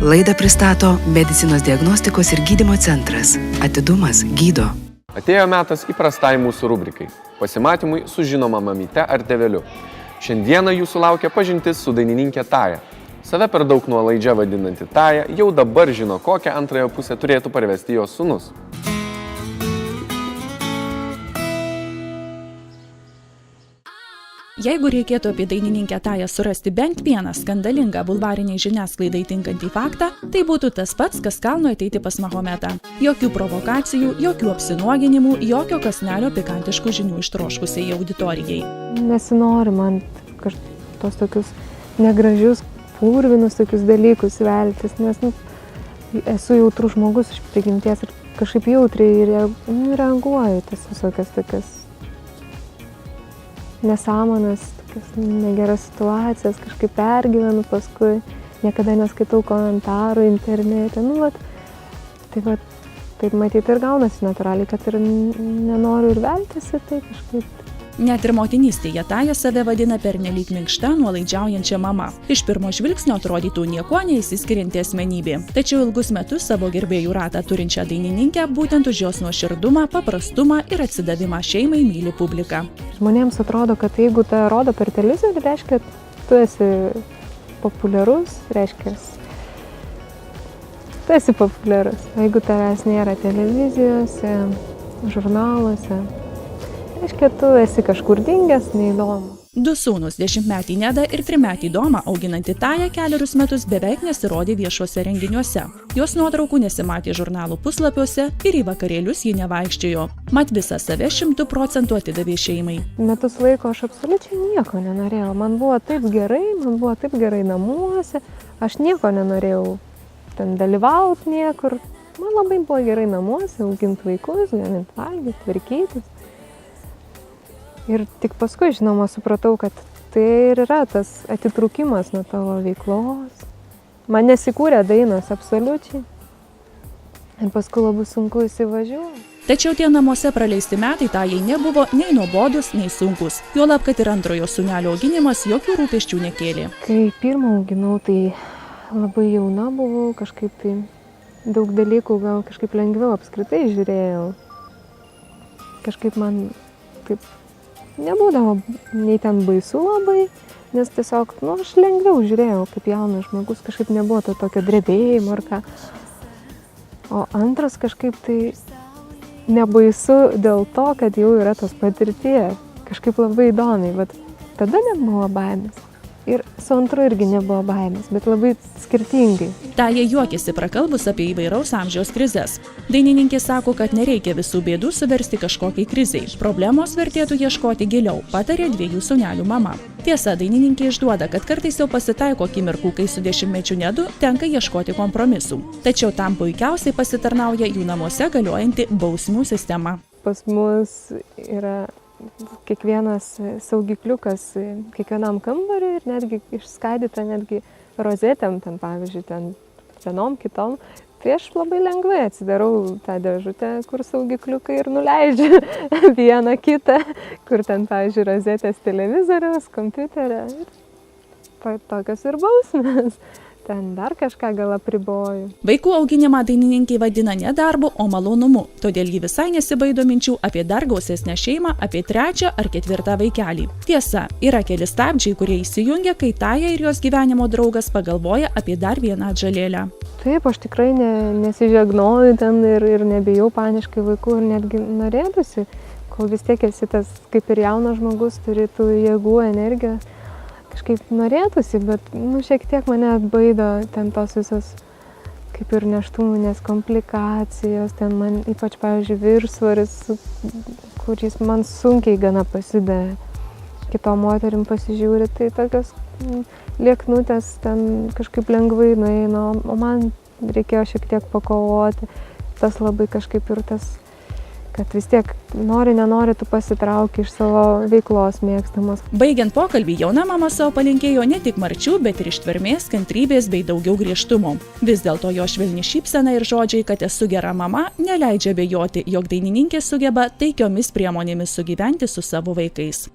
Laidą pristato Medicinos diagnostikos ir gydymo centras. Atidumas gydo. Atėjo metas įprastai mūsų rubrikai – pasimatymui su žinoma mamyte ar tėveliu. Šiandieną jūsų laukia pažintis su dainininkė Taja. Save per daug nuolaidžia vadinanti Taja jau dabar žino, kokią antrąją pusę turėtų parvesti jos sūnus. Jeigu reikėtų apie dainininkę Tają surasti bent vieną skandalingą bulvariniai žiniasklaidai tinkantį faktą, tai būtų tas pats, kas kalno ateiti pas Mahometą. Jokių provokacijų, jokių apsinuoginimų, jokio kąsnelio pikantiškų žinių ištroškusiai auditorijai. Nesinori man tos tokius negražius, purvinus tokius dalykus veltis, nes esu jautrus žmogus iš prigimties ir kažkaip jautriai reaguoju tas visokias tokias nesąmonės, tokias negeras situacijas, kažkaip pergyvenu paskui, niekada neskaitau komentarų internete. Taip matyti ir gaunasi natūraliai, kad ir nenoriu ir veltis į tai kažkaip. Net ir motinystėje Taja save vadina pernelyg minkšta, nuolaidžiaujančia mama. Iš pirmo žvilgsnio atrodytų niekuo neįsiskirianti asmenybė. Tačiau ilgus metus savo gerbėjų ratą turinčią dainininkę būtent už jos nuoširdumą, paprastumą ir atsidavimą šeimai myli publika. Žmonėms atrodo, kad jeigu tai rodo per televiziją, reiškia, tu esi populiarus, reiškia, tu esi populiarus. Jeigu tavęs nėra televizijose, žurnaluose, reiškia, tu esi kažkur dingęs, neįdomu. Du sūnus, 10-metį Nedą ir 3-metį Domą auginanti Taja kelerius metus beveik nesirodė viešuose renginiuose. Jos nuotraukų nesimatė žurnalų puslapiuose ir į vakarėlius ji nevaikščiojo. Mat visą save 100% atidavė šeimai. Metus laiko aš absoliučiai nieko nenorėjau. Man buvo taip gerai namuose. Aš nieko nenorėjau ten dalyvauti niekur. Man labai buvo gerai namuose, auginti vaikus, gaminti valgyti, tvarkytis. Ir tik paskui, žinoma, supratau, kad tai ir yra tas atitrūkimas nuo tavo veiklos. Man nesikūrė dainos absoliučiai. Ir paskui labai sunku įsivažiuoti. Tačiau tie namuose praleisti metai Tajai nebuvo nei nuobodus, nei sunkus. Juolab, kad ir antrojo sūnelio auginimas jokių rūpesčių nekėlė. Kai pirmą auginau, tai labai jauna buvau, kažkaip tai daug dalykų gal kažkaip lengviau apskritai žiūrėjau. Kažkaip man taip nebūdavo nei ten baisu labai, nes tiesiog, aš lengviau žiūrėjau, kaip jaunas žmogus, kažkaip nebuvo to tokio drebėjimo ar ką. O antras kažkaip tai nebaisu dėl to, kad jau yra tos patirties. Kažkaip labai įdomiai, bet tada nebuvo baimės. Ir su antru irgi nebuvo baimės, bet labai skirtingai. Taja juokėsi prakalbus apie įvairaus amžiaus krizes. Dainininkė sako, kad nereikia visų bėdų suversti kažkokiai krizei. Problemos vertėtų ieškoti giliau, patarė 2 sūnelių mama. Tiesa, dainininkė išduoda, kad kartais jau pasitaiko akimirkų, kai su 10-mečiu Nedu tenka ieškoti kompromisų. Tačiau tam puikiausiai pasitarnauja jų namuose galiojanti bausmių sistema. Pas mus yra kiekvienas saugikliukas kiekvienam kambariui ir netgi išskaidyta netgi rozetėm, ten pavyzdžiui, ten vienom, kitom. Tai aš labai lengvai atsidarau tą dėžutę, kur saugikliukai ir nuleidžiu vieną kitą, kur ten, pavyzdžiui, rozetės televizoriaus, kompiuterio ir tokios ir bausmės. Ten dar kažką gal apriboju. Vaikų auginimą dainininkai vadina ne darbu, o malonumu. Todėl ji visai nesibaido minčių apie dar gausesnę šeimą, apie 3 ar 4 vaikelį. Tiesa, yra keli stabdžiai, kurie įsijungia, kai Taja ir jos gyvenimo draugas pagalvoja apie dar vieną atžalėlę. Taip, aš tikrai nesižegnoju ten ir nebijau paniškai vaikų ir netgi norėtųsi, kol vis tiek esi tas kaip ir jaunas žmogus, turi tų jėgų, energijos. Kažkaip norėtųsi, bet šiek tiek mane atbaido ten tos visos kaip ir nėštuminės komplikacijos, ten man ypač, pavyzdžiui, viršsvoris, kuris man sunkiai gana pasidavė. Kitom moterim pasižiūri, tai tokios lieknutės ten kažkaip lengvai nueina, o man reikėjo šiek tiek pakovoti. Tas labai kažkaip ir tas, kad vis tiek nenori tu pasitrauki iš savo veiklos mėgstamos. Baigiant pokalbį, jauna mama savo palinkėjo ne tik marčių, bet ir ištvermės, kantrybės bei daugiau griežtumo. Vis dėlto jo švelni šypsena ir žodžiai, kad esu gera mama, neleidžia abejoti, jog dainininkė sugeba taikiomis priemonėmis sugyventi su savo vaikais.